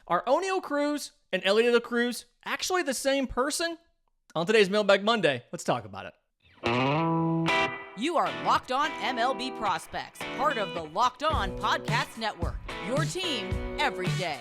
Are Oneil Cruz and Elly De La Cruz actually the same person? On today's Mailbag Monday, let's talk about it. You are Locked On MLB Prospects, part of the Locked On Podcast Network, your team every day.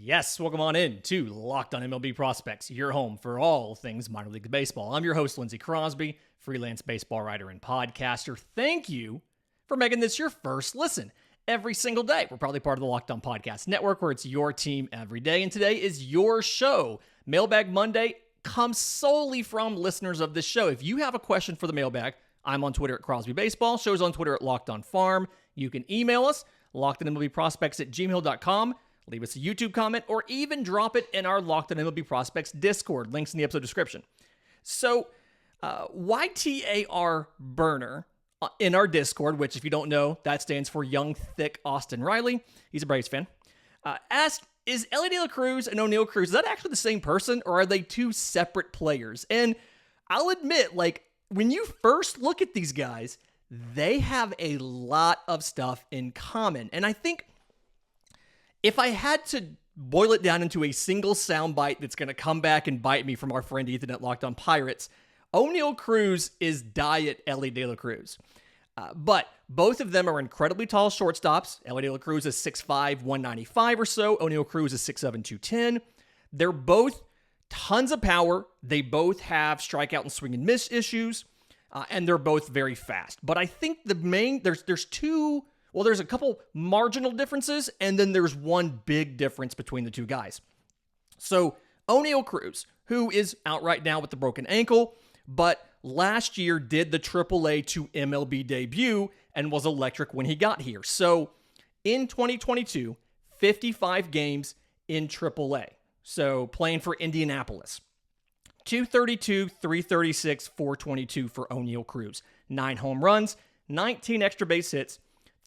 Yes, welcome on in to Locked On MLB Prospects, your home for all things minor league baseball. I'm your host, Lindsay Crosby, freelance baseball writer and podcaster. Thank you for making this your first listen every single day. We're probably part of the Locked On Podcast Network, where it's your team every day, and today is your show. Mailbag Monday comes solely from listeners of this show. If you have a question for the mailbag, I'm on Twitter at Crosby Baseball. Show's on Twitter at Locked On Farm. You can email us, lockedonmlbprospects@gmail.com. Leave us a YouTube comment, or even drop it in our Locked On MLB Prospects Discord. Links in the episode description. So, YTAR Burner in our Discord, which if you don't know, that stands for Young Thick Austin Riley. He's a Braves fan. Asked, is Elly De La Cruz and Oneil Cruz, is that actually the same person, or are they two separate players? And I'll admit, when you first look at these guys, they have a lot of stuff in common. And I think if I had to boil it down into a single soundbite that's going to come back and bite me from our friend Ethan at Locked On Pirates, Oneil Cruz is Diet Elly De La Cruz. But both of them are incredibly tall shortstops. Elly De La Cruz is 6'5", 195 or so. Oneil Cruz is 6'7", 210. They're both tons of power. They both have strikeout and swing and miss issues. And they're both very fast. But I think the main, there's a couple marginal differences, and then there's one big difference between the two guys. So, Oneil Cruz, who is out right now with the broken ankle, but last year did the AAA to MLB debut and was electric when he got here. So, in 2022, 55 games in AAA. So, playing for Indianapolis. 232, 336, 422 for Oneil Cruz. 9 home runs, 19 extra base hits,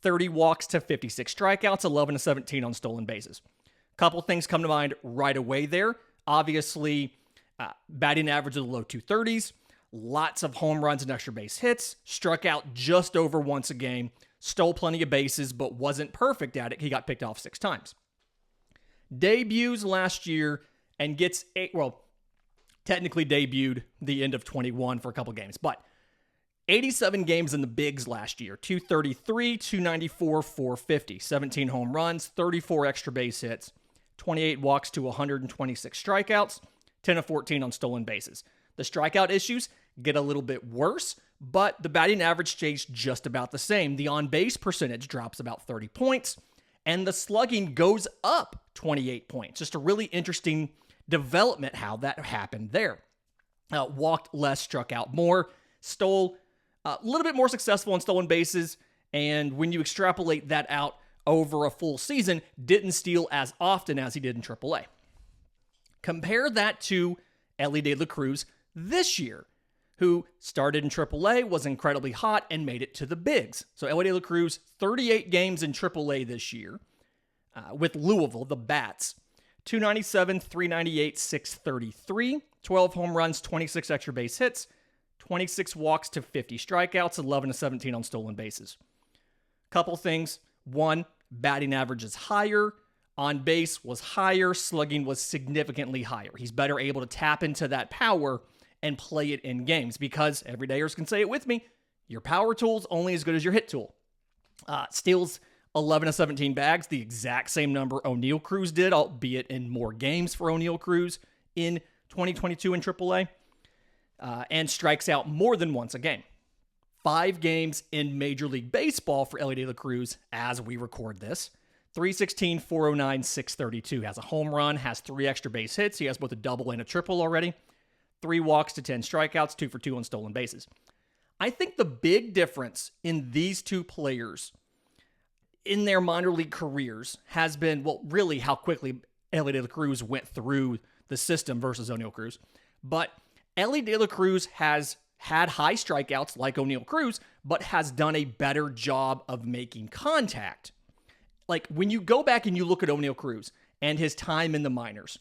30 walks to 56 strikeouts, 11 to 17 on stolen bases. Couple things come to mind right away there. Obviously, batting average of the low 230s, lots of home runs and extra base hits, struck out just over once a game, stole plenty of bases, but wasn't perfect at it. He got picked off 6 times. Debuts last year and gets technically debuted the end of 21 for a couple games, but 87 games in the bigs last year, 233, 294, 450, 17 home runs, 34 extra base hits, 28 walks to 126 strikeouts, 10 of 14 on stolen bases. The strikeout issues get a little bit worse, but the batting average stays just about the same. The on-base percentage drops about 30 points, and the slugging goes up 28 points. Just a really interesting development how that happened there. Walked less, struck out more, stole a little bit more successful in stolen bases, and when you extrapolate that out over a full season, didn't steal as often as he did in AAA. Compare that to Elly De La Cruz this year, who started in AAA, was incredibly hot, and made it to the bigs. So Elly De La Cruz, 38 games in AAA this year with Louisville, the Bats. 297, 398, 633, 12 home runs, 26 extra base hits, 26 walks to 50 strikeouts, 11 to 17 on stolen bases. Couple things. One, batting average is higher. On base was higher. Slugging was significantly higher. He's better able to tap into that power and play it in games because everydayers can say it with me. Your power tool's only as good as your hit tool. Steals 11 to 17 bags, the exact same number Oneil Cruz did, albeit in more games for Oneil Cruz in 2022 in AAA. And strikes out more than once a game. 5 games in Major League Baseball for Elly De La Cruz as we record this. 316, 409, 632. Has a home run, has 3 extra base hits. He has both a double and a triple already. 3 walks to 10 strikeouts, 2 for 2 on stolen bases. I think the big difference in these two players in their minor league careers has been, really how quickly Elly De La Cruz went through the system versus Oneil Cruz. But Elly De La Cruz has had high strikeouts like Oneil Cruz, but has done a better job of making contact. Like, when you go back and you look at Oneil Cruz and his time in the minors,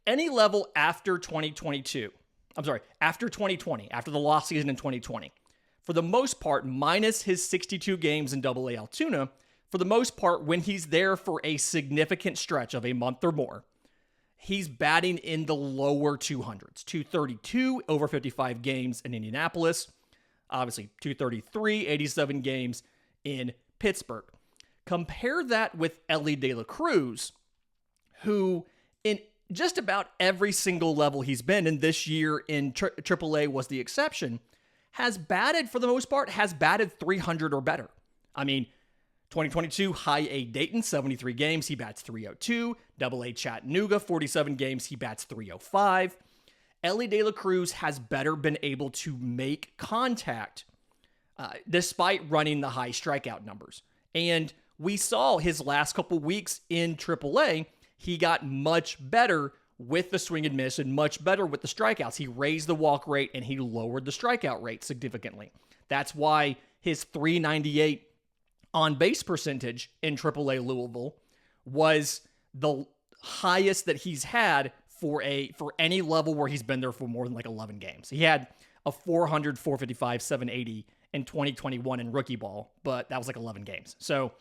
any level after 2022, after 2020, after the lost season in 2020, for the most part, minus his 62 games in AA Altoona, for the most part, when he's there for a significant stretch of a month or more, he's batting in the lower 200s. 232 over 55 games in Indianapolis. Obviously, 233, 87 games in Pittsburgh. Compare that with Elly De La Cruz, who in just about every single level he's been, and this year in AAA was the exception, has batted, for the most part, has batted 300 or better. I mean, 2022, high A Dayton, 73 games, he bats 302. AA Chattanooga, 47 games, he bats 305. Elly De La Cruz has better been able to make contact despite running the high strikeout numbers. And we saw his last couple weeks in AAA, he got much better with the swing and miss and much better with the strikeouts. He raised the walk rate and he lowered the strikeout rate significantly. That's why his 398 on-base percentage in AAA Louisville was the highest that he's had for any level where he's been there for more than like 11 games. He had a 400, 455, 780 in 2021 in rookie ball, but that was like 11 games. So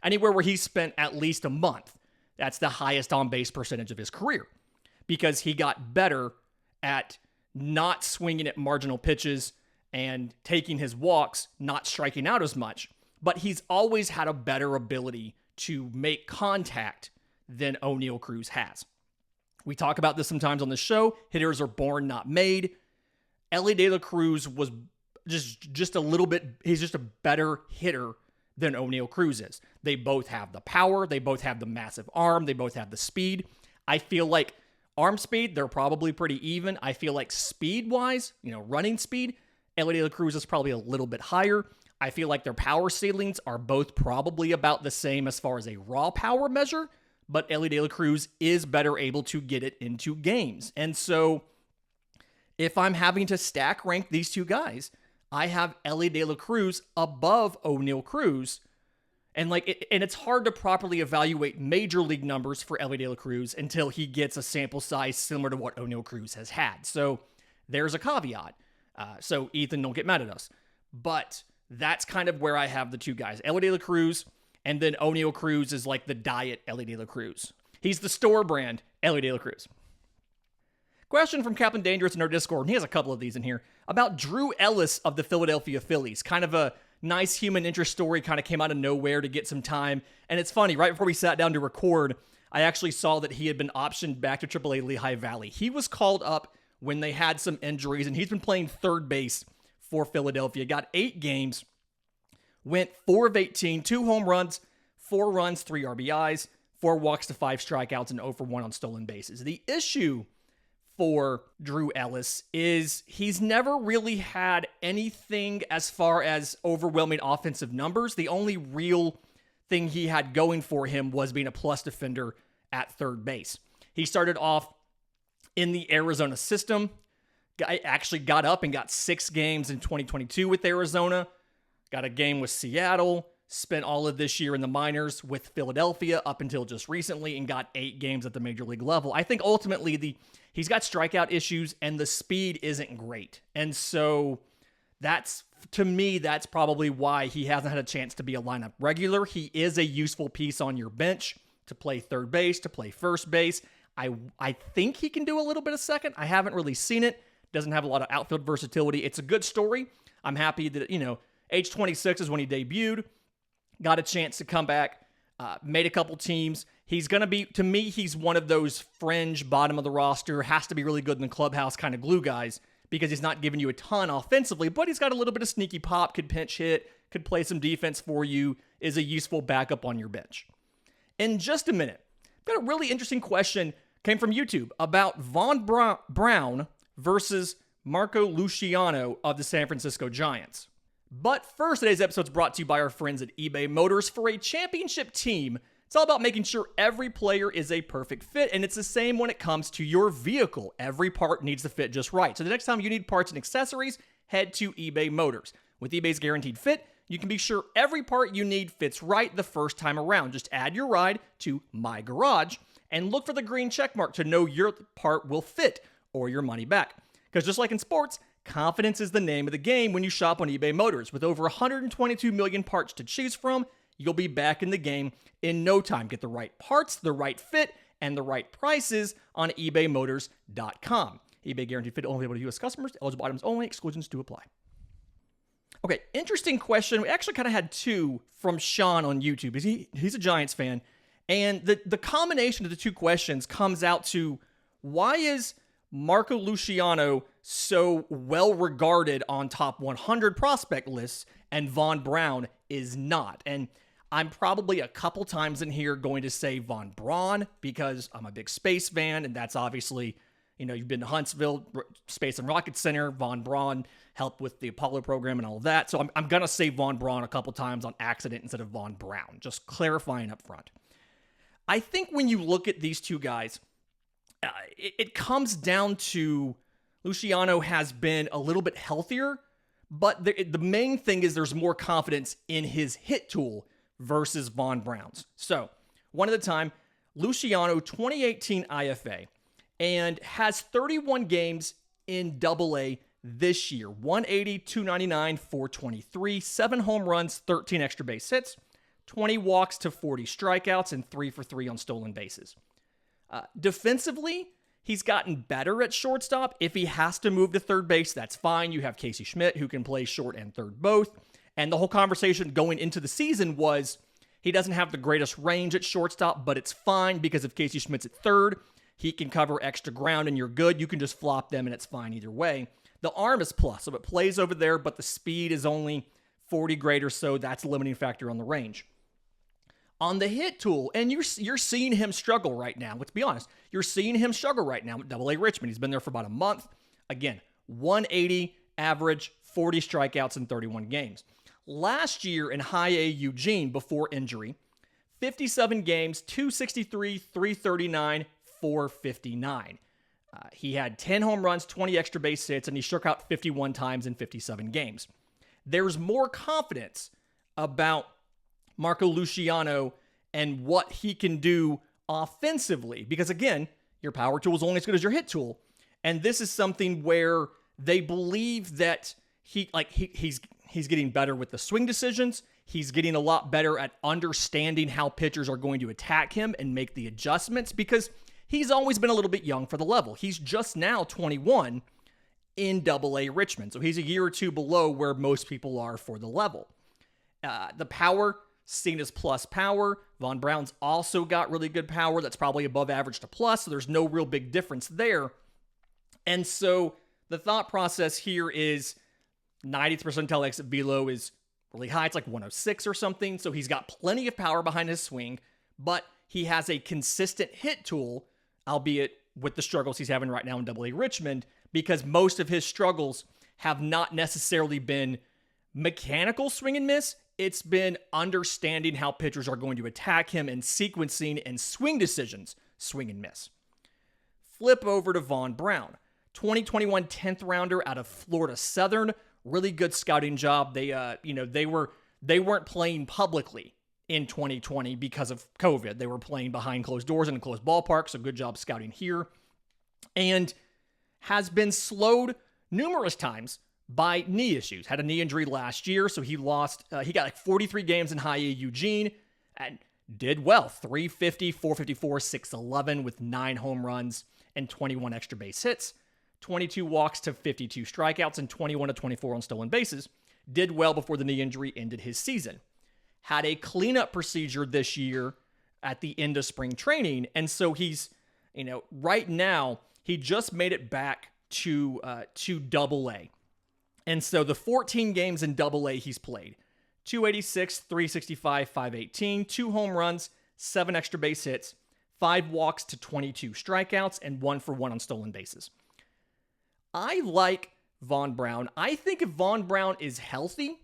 anywhere where he spent at least a month, that's the highest on-base percentage of his career because he got better at not swinging at marginal pitches and taking his walks, not striking out as much. But he's always had a better ability to make contact than Oneil Cruz has. We talk about this sometimes on the show. Hitters are born, not made. Elly De La Cruz was just a little bit, he's just a better hitter than Oneil Cruz is. They both have the power. They both have the massive arm. They both have the speed. I feel like arm speed, they're probably pretty even. I feel like speed-wise, running speed, Elly De La Cruz is probably a little bit higher. I feel like their power ceilings are both probably about the same as far as a raw power measure, but Elly De La Cruz is better able to get it into games. And so if I'm having to stack rank these two guys, I have Elly De La Cruz above Oneil Cruz. And it's hard to properly evaluate major league numbers for Elly De La Cruz until he gets a sample size similar to what Oneil Cruz has had. So there's a caveat. So Ethan, don't get mad at us. But that's kind of where I have the two guys. Elly De La Cruz, and then Oneil Cruz is like the diet Elly De La Cruz. He's the store brand Elly De La Cruz. Question from Captain Dangerous in our Discord, and he has a couple of these in here, about Drew Ellis of the Philadelphia Phillies. Kind of a nice human interest story, kind of came out of nowhere to get some time. And it's funny, right before we sat down to record, I actually saw that he had been optioned back to AAA Lehigh Valley. He was called up when they had some injuries, and he's been playing third base for Philadelphia. Got 8 games, went 4 of 18, 2 home runs, 4 runs, 3 RBIs, 4 walks to 5 strikeouts, and 0 for 1 on stolen bases. The issue for Drew Ellis is he's never really had anything as far as overwhelming offensive numbers. The only real thing he had going for him was being a plus defender at third base. He started off in the Arizona system. I actually got up and got 6 games in 2022 with Arizona. Got a game with Seattle. Spent all of this year in the minors with Philadelphia up until just recently and got 8 games at the major league level. I think ultimately he's got strikeout issues and the speed isn't great. And so to me, that's probably why he hasn't had a chance to be a lineup regular. He is a useful piece on your bench to play third base, to play first base. I think he can do a little bit of second. I haven't really seen it. Doesn't have a lot of outfield versatility. It's a good story. I'm happy that, age 26 is when he debuted. Got a chance to come back, made a couple teams. He's going to be, to me, he's one of those fringe bottom of the roster, has to be really good in the clubhouse kind of glue guys because he's not giving you a ton offensively, but he's got a little bit of sneaky pop, could pinch hit, could play some defense for you, is a useful backup on your bench. In just a minute, I've got a really interesting question, came from YouTube, about Vaun Brown versus Marco Luciano of the San Francisco Giants. But first, today's episode is brought to you by our friends at eBay Motors. For a championship team, it's all about making sure every player is a perfect fit, and it's the same when it comes to your vehicle. Every part needs to fit just right. So the next time you need parts and accessories, head to eBay Motors. With eBay's Guaranteed Fit, you can be sure every part you need fits right the first time around. Just add your ride to My Garage and look for the green check mark to know your part will fit or your money back. Because just like in sports, confidence is the name of the game when you shop on eBay Motors. With over 122 million parts to choose from, you'll be back in the game in no time. Get the right parts, the right fit, and the right prices on ebaymotors.com. eBay guaranteed fit only able to U.S. customers. Eligible items only. Exclusions do apply. Okay, interesting question. We actually kind of had two from Sean on YouTube. He's a Giants fan. And the combination of the two questions comes out to, why is Marco Luciano so well regarded on top 100 prospect lists and Vaun Brown is not? And I'm probably a couple times in here going to say Vaun Brown because I'm a big space fan, and that's obviously, you've been to Huntsville, Space and Rocket Center. Vaun Brown helped with the Apollo program and all of that. So I'm going to say Vaun Brown a couple times on accident instead of Vaun Brown, just clarifying up front. I think when you look at these two guys, it comes down to Luciano has been a little bit healthier, but the main thing is there's more confidence in his hit tool versus Vaun Brown's. So, one at a time, Luciano, 2018 IFA, and has 31 games in AA this year. 180, 299, 423, 7 home runs, 13 extra base hits, 20 walks to 40 strikeouts, and 3 for 3 on stolen bases. Defensively, he's gotten better at shortstop. If he has to move to third base, that's fine. You have Casey Schmidt, who can play short and third both. And the whole conversation going into the season was he doesn't have the greatest range at shortstop, but it's fine because if Casey Schmidt's at third, he can cover extra ground and you're good. You can just flop them and it's fine either way. The arm is plus, so it plays over there, but the speed is only 40 grade or so. That's a limiting factor on the range. On the hit tool, and you're seeing him struggle right now. Let's be honest. You're seeing him struggle right now with AA Richmond. He's been there for about a month. Again, 180 average, 40 strikeouts in 31 games. Last year in High A Eugene, before injury, 57 games, 263, 339, 459. He had 10 home runs, 20 extra base hits, and he struck out 51 times in 57 games. There's more confidence about Marco Luciano and what he can do offensively. Because again, your power tool is only as good as your hit tool. And this is something where they believe that he's getting better with the swing decisions. He's getting a lot better at understanding how pitchers are going to attack him and make the adjustments because he's always been a little bit young for the level. He's just now 21 in AA Richmond. So he's a year or two below where most people are for the level. The power, seen as plus power. Vaun Brown's also got really good power. That's probably above average to plus, so there's no real big difference there. And so the thought process here is 90th percentile exit velo is really high. It's like 106 or something. So he's got plenty of power behind his swing, but he has a consistent hit tool, albeit with the struggles he's having right now in AA Richmond, because most of his struggles have not necessarily been mechanical swing and miss. It's been understanding how pitchers are going to attack him and sequencing and swing decisions, swing and miss. Flip over to Vaun Brown, 2021 10th rounder out of Florida Southern. Really good scouting job. They weren't playing publicly in 2020 because of COVID. They were playing behind closed doors in a closed ballpark, so good job scouting here. And has been slowed numerous times by knee issues. Had a knee injury last year, so he got like 43 games in High A Eugene and did well. 350, 454, 611 with 9 home runs and 21 extra base hits. 22 walks to 52 strikeouts and 21 to 24 on stolen bases. Did well before the knee injury ended his season. Had a cleanup procedure this year at the end of spring training. And so he's, right now, he just made it back to AA. And so the 14 games in AA he's played, 286, 365, 518, 2 home runs, 7 extra base hits, 5 walks to 22 strikeouts, and 1 for 1 on stolen bases. I like Vaun Brown. I think if Vaun Brown is healthy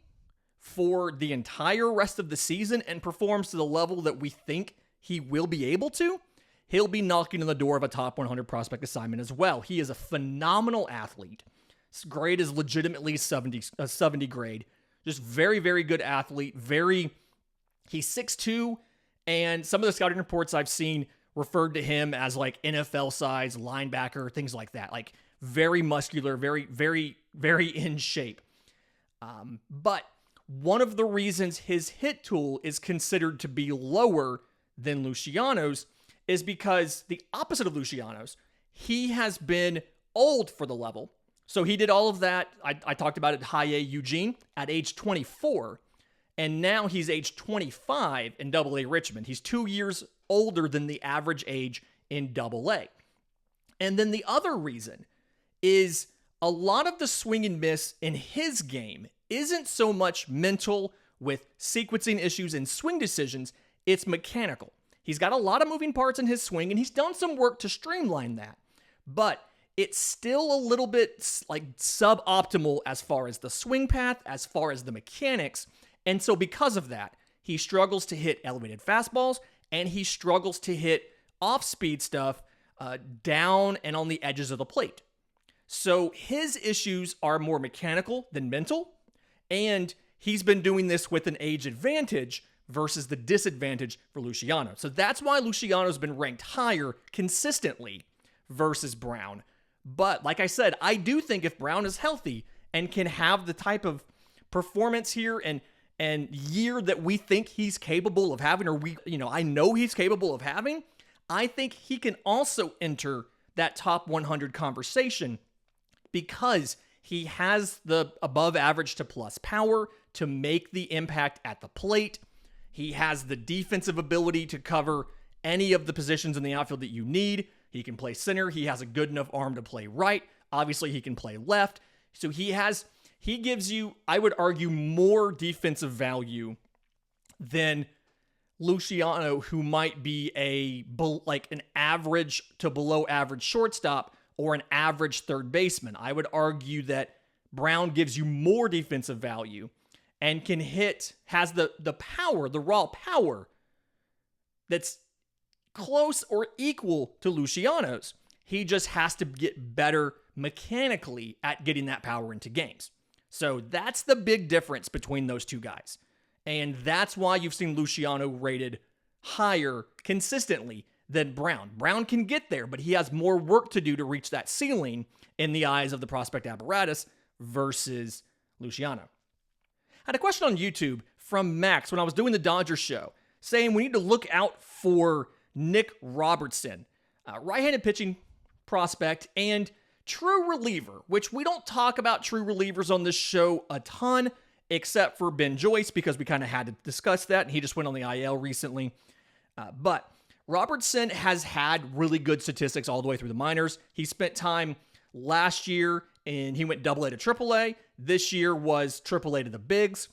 for the entire rest of the season and performs to the level that we think he will be able to, he'll be knocking on the door of a top 100 prospect assignment as well. He is a phenomenal athlete. His grade is legitimately 70 grade. Just very, very good athlete. He's 6'2", and some of the scouting reports I've seen referred to him as like NFL size linebacker, things like that. Like very muscular, very, very, very in shape. But one of the reasons his hit tool is considered to be lower than Luciano's is because the opposite of Luciano's, he has been old for the level. So he did all of that. I talked about it at High A Eugene at age 24. And now he's age 25 in Double A Richmond. He's 2 years older than the average age in Double A. And then the other reason is a lot of the swing and miss in his game isn't so much mental with sequencing issues and swing decisions, it's mechanical. He's got a lot of moving parts in his swing, and he's done some work to streamline that. But it's still a little bit like suboptimal as far as the swing path, as far as the mechanics. And so because of that, he struggles to hit elevated fastballs, and he struggles to hit off-speed stuff down and on the edges of the plate. So his issues are more mechanical than mental, and he's been doing this with an age advantage versus the disadvantage for Luciano. So that's why Luciano's been ranked higher consistently versus Brown. But like I said, I do think if Brown is healthy and can have the type of performance here and year that we think he's capable of having, or I know he's capable of having, I think he can also enter that top 100 conversation because he has the above average to plus power to make the impact at the plate. He has the defensive ability to cover any of the positions in the outfield that you need. He can play center. He has a good enough arm to play right. Obviously, he can play left. So he gives you, I would argue, more defensive value than Luciano, who might be an average to below average shortstop or an average third baseman. I would argue that Brown gives you more defensive value and has the power, the raw power that's close or equal to Luciano's. He just has to get better mechanically at getting that power into games. So that's the big difference between those two guys. And that's why you've seen Luciano rated higher consistently than Brown. Brown can get there, but he has more work to do to reach that ceiling in the eyes of the prospect apparatus versus Luciano. I had a question on YouTube from Max when I was doing the Dodgers show saying we need to look out for Nick Robertson, right-handed pitching prospect and true reliever, which we don't talk about true relievers on this show a ton, except for Ben Joyce, because we kind of had to discuss that, and he just went on the IL recently. But Robertson has had really good statistics all the way through the minors. He spent time last year, and he went AA to AAA. This year was AAA to the bigs.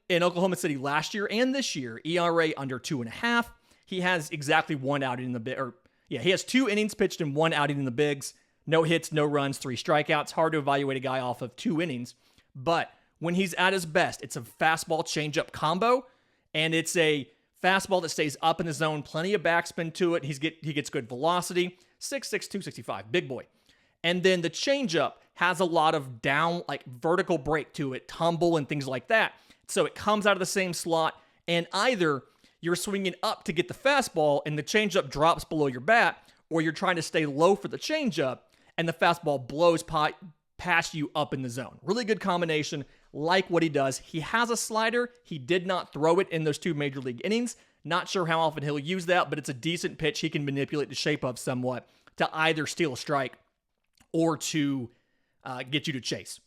In Oklahoma City last year and this year, ERA under 2.5. He has exactly one outing in the he has 2 innings pitched and 1 outing in the bigs. No hits, no runs, 3 strikeouts. Hard to evaluate a guy off of 2 innings. But when he's at his best, it's a fastball changeup combo, and it's a fastball that stays up in the zone, plenty of backspin to it. He gets good velocity, 6'6", 265, big boy. And then the changeup has a lot of down, like vertical break to it, tumble and things like that. So it comes out of the same slot, and either you're swinging up to get the fastball and the changeup drops below your bat, or you're trying to stay low for the changeup and the fastball blows past you up in the zone. Really good combination, like what he does. He has a slider. He did not throw it in those 2 major league innings. Not sure how often he'll use that, but it's a decent pitch he can manipulate the shape of somewhat to either steal a strike or to get you to chase.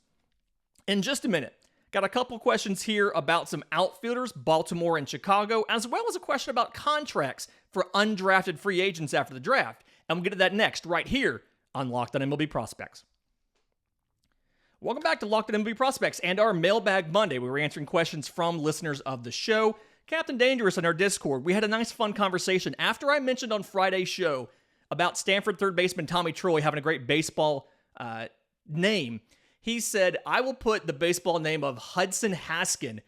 In just a minute, got a couple questions here about some outfielders, Baltimore and Chicago, as well as a question about contracts for undrafted free agents after the draft. And we'll get to that next, right here on Locked on MLB Prospects. Welcome back to Locked on MLB Prospects and our Mailbag Monday. We were answering questions from listeners of the show. Captain Dangerous on our Discord, we had a nice fun conversation after I mentioned on Friday's show about Stanford third baseman Tommy Troy having a great baseball name. He said, I will put the baseball name of Hudson Haskin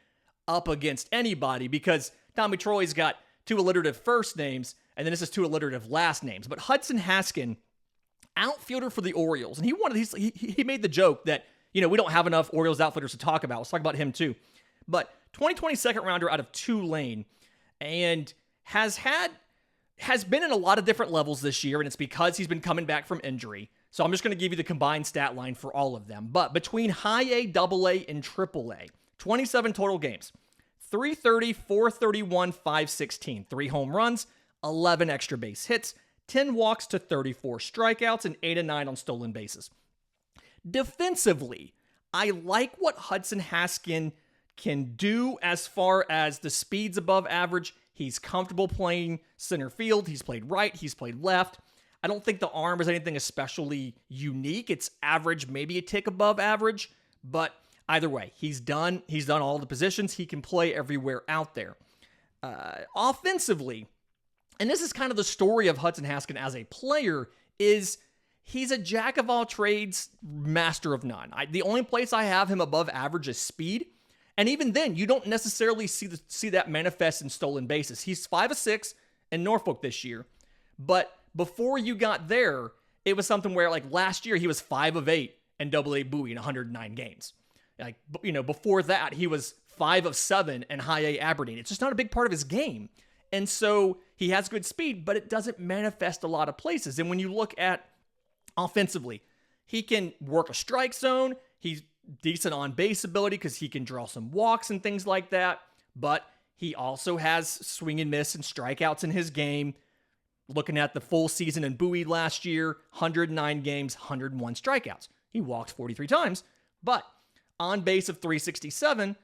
up against anybody because Tommy Troy's got 2 alliterative first names, and then this is 2 alliterative last names. But Hudson Haskin, outfielder for the Orioles, and he made the joke that, we don't have enough Orioles outfielders to talk about. Let's talk about him too. But 2020 second rounder out of Tulane, and has been in a lot of different levels this year, and it's because he's been coming back from injury. So I'm just going to give you the combined stat line for all of them. But between high A, double A, and triple A, 27 total games, 330, 431, 516, 3 home runs, 11 extra base hits, 10 walks to 34 strikeouts, and 8 and 9 on stolen bases. Defensively, I like what Hudson Haskin can do as far as the speed's above average. He's comfortable playing center field. He's played right. He's played left. I don't think the arm is anything especially unique. It's average, maybe a tick above average, but either way, he's done all the positions. He can play everywhere out there. Offensively, and this is kind of the story of Hudson Haskin as a player, is he's a jack of all trades, master of none. The only place I have him above average is speed. And even then, you don't necessarily see that manifest in stolen bases. He's 5 of 6 in Norfolk this year. But before you got there, it was something where, like, last year he was 5 of 8 in Double-A Bowie in 109 games. Like, before that, he was 5 of 7 in High A Aberdeen. It's just not a big part of his game. And so he has good speed, but it doesn't manifest a lot of places. And when you look at offensively, he can work a strike zone. He's decent on base ability because he can draw some walks and things like that. But he also has swing and miss and strikeouts in his game. Looking at the full season in Bowie last year, 109 games, 101 strikeouts. He walked 43 times, but on base of 367,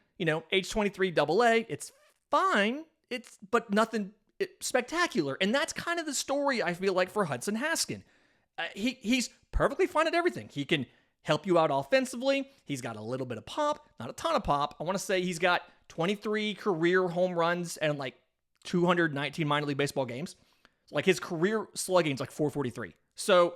age 23 Double-A, it's fine. But nothing spectacular. And that's kind of the story, I feel like, for Hudson Haskin. He's perfectly fine at everything. He can help you out offensively. He's got a little bit of pop, not a ton of pop. I want to say he's got 23 career home runs and like 219 minor league baseball games. Like, his career slugging is like 443. So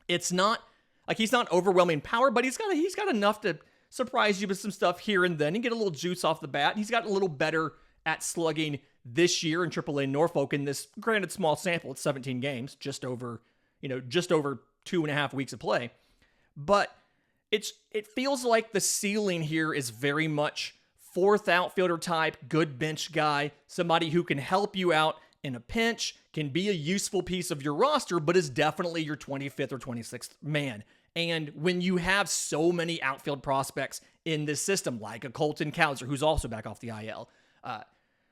it's not like he's not overwhelming power, but he's got enough to surprise you with some stuff here and then and get a little juice off the bat. He's got a little better at slugging this year in AAA Norfolk in this, granted, small sample. It's 17 games, just over 2.5 weeks of play. But it feels like the ceiling here is very much fourth outfielder type, good bench guy, somebody who can help you out in a pinch, can be a useful piece of your roster, but is definitely your 25th or 26th man. And when you have so many outfield prospects in this system, like a Colton Cowser, who's also back off the IL,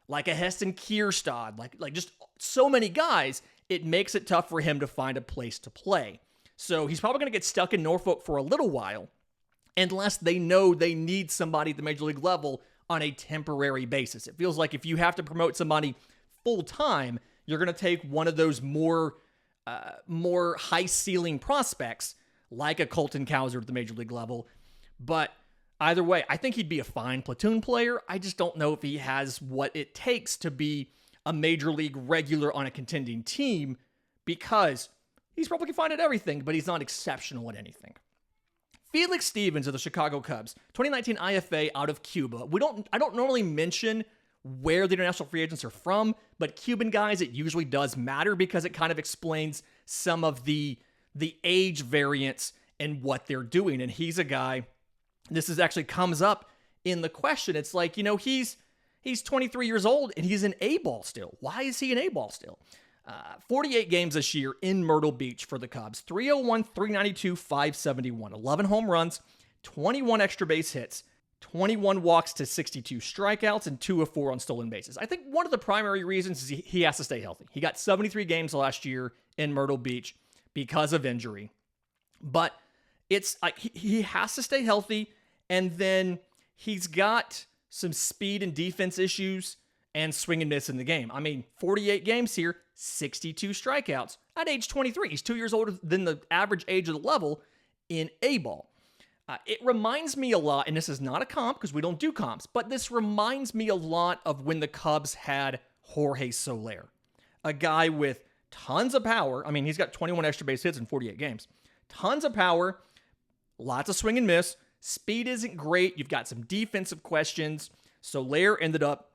like a Heston Kierstad, like just so many guys, it makes it tough for him to find a place to play. So he's probably going to get stuck in Norfolk for a little while, unless they know they need somebody at the major league level on a temporary basis. It feels like if you have to promote somebody full-time, you're going to take one of those more high-ceiling prospects, like a Colton Cowser at the major league level. But either way, I think he'd be a fine platoon player. I just don't know if he has what it takes to be a major league regular on a contending team, because he's probably fine at everything, but he's not exceptional at anything. Felix Stevens of the Chicago Cubs, 2019 IFA out of Cuba. I don't normally mention where the international free agents are from, but Cuban guys, it usually does matter because it kind of explains some of the age variance and what they're doing. And he's a guy, this is actually comes up in the question. It's like, he's 23 years old and he's an A-ball still. Why is he an A-ball still? 48 games this year in Myrtle Beach for the Cubs. 301, 392, 571. 11 home runs, 21 extra base hits, 21 walks to 62 strikeouts, and 2 of 4 on stolen bases. I think one of the primary reasons is he has to stay healthy. He got 73 games last year in Myrtle Beach because of injury. But it's like he has to stay healthy, and then he's got some speed and defense issues and swing and miss in the game. 48 games here, 62 strikeouts at age 23. He's 2 years older than the average age of the level in A-ball. It reminds me a lot, and this is not a comp because we don't do comps, but this reminds me a lot of when the Cubs had Jorge Soler, a guy with tons of power. He's got 21 extra base hits in 48 games. Tons of power, lots of swing and miss. Speed isn't great. You've got some defensive questions. Soler ended up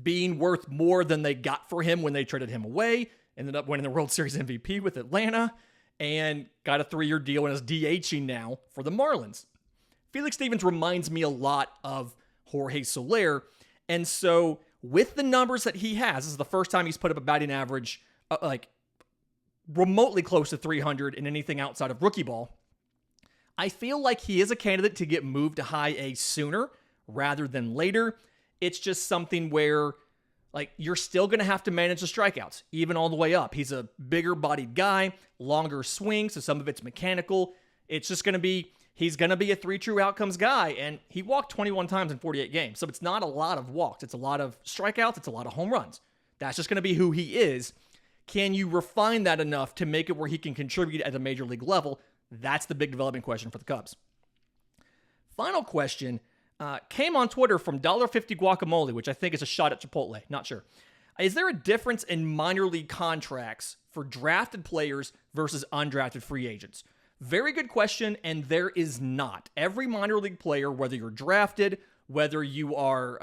being worth more than they got for him when they traded him away. Ended up winning the World Series MVP with Atlanta and got a 3-year deal and is DHing now for the Marlins. Felix Stevens reminds me a lot of Jorge Soler. And so with the numbers that he has, this is the first time he's put up a batting average remotely close to 300 in anything outside of rookie ball. I feel like he is a candidate to get moved to high A sooner rather than later. It's just something where, like, you're still going to have to manage the strikeouts, even all the way up. He's a bigger bodied guy, longer swing, so some of it's mechanical. It's just going to be, he's going to be a 3 true outcomes guy, and he walked 21 times in 48 games. So it's not a lot of walks. It's a lot of strikeouts. It's a lot of home runs. That's just going to be who he is. Can you refine that enough to make it where he can contribute at a major league level? That's the big development question for the Cubs. Final question came on Twitter from $1.50 Guacamole, which I think is a shot at Chipotle. Not sure. Is there a difference in minor league contracts for drafted players versus undrafted free agents? Very good question, and there is not. Every minor league player, whether you're drafted, whether you are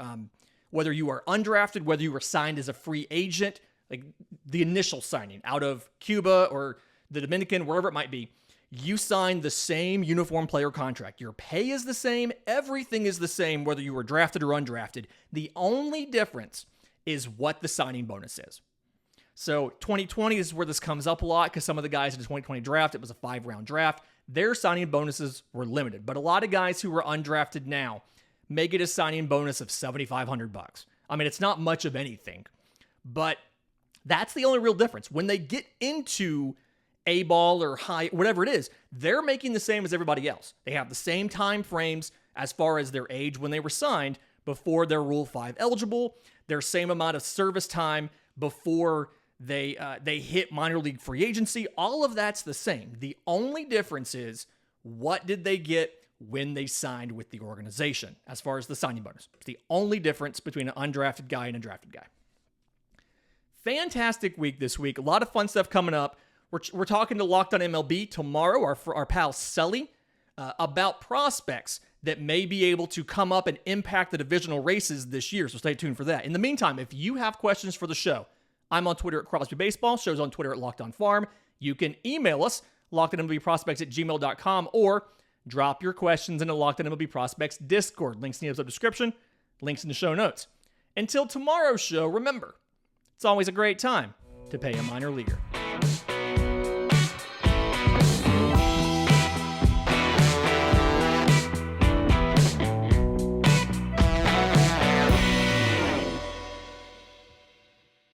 undrafted, whether you were signed as a free agent, like the initial signing out of Cuba or the Dominican, wherever it might be, you sign the same uniform player contract. Your pay is the same. Everything is the same, whether you were drafted or undrafted. The only difference is what the signing bonus is. So 2020 is where this comes up a lot because some of the guys in the 2020 draft, it was a 5-round draft. Their signing bonuses were limited. But a lot of guys who are undrafted now may get a signing bonus of $7,500. I mean, it's not much of anything, but that's the only real difference. When they get into A-ball or high, whatever it is, they're making the same as everybody else. They have the same time frames as far as their age when they were signed before they're Rule 5 eligible, their same amount of service time before they hit minor league free agency. All of that's the same. The only difference is what did they get when they signed with the organization as far as the signing bonus. It's the only difference between an undrafted guy and a drafted guy. Fantastic week this week. A lot of fun stuff coming up. We're talking to Locked On MLB tomorrow, our pal Sully, about prospects that may be able to come up and impact the divisional races this year, so stay tuned for that. In the meantime, if you have questions for the show, I'm on Twitter at Crosby Baseball, show's on Twitter at Locked On Farm. You can email us, lockedonmlbprospects@gmail.com, or drop your questions in the Locked On MLB Prospects Discord. Links in the episode description, links in the show notes. Until tomorrow's show, remember, it's always a great time to pay a minor leaguer.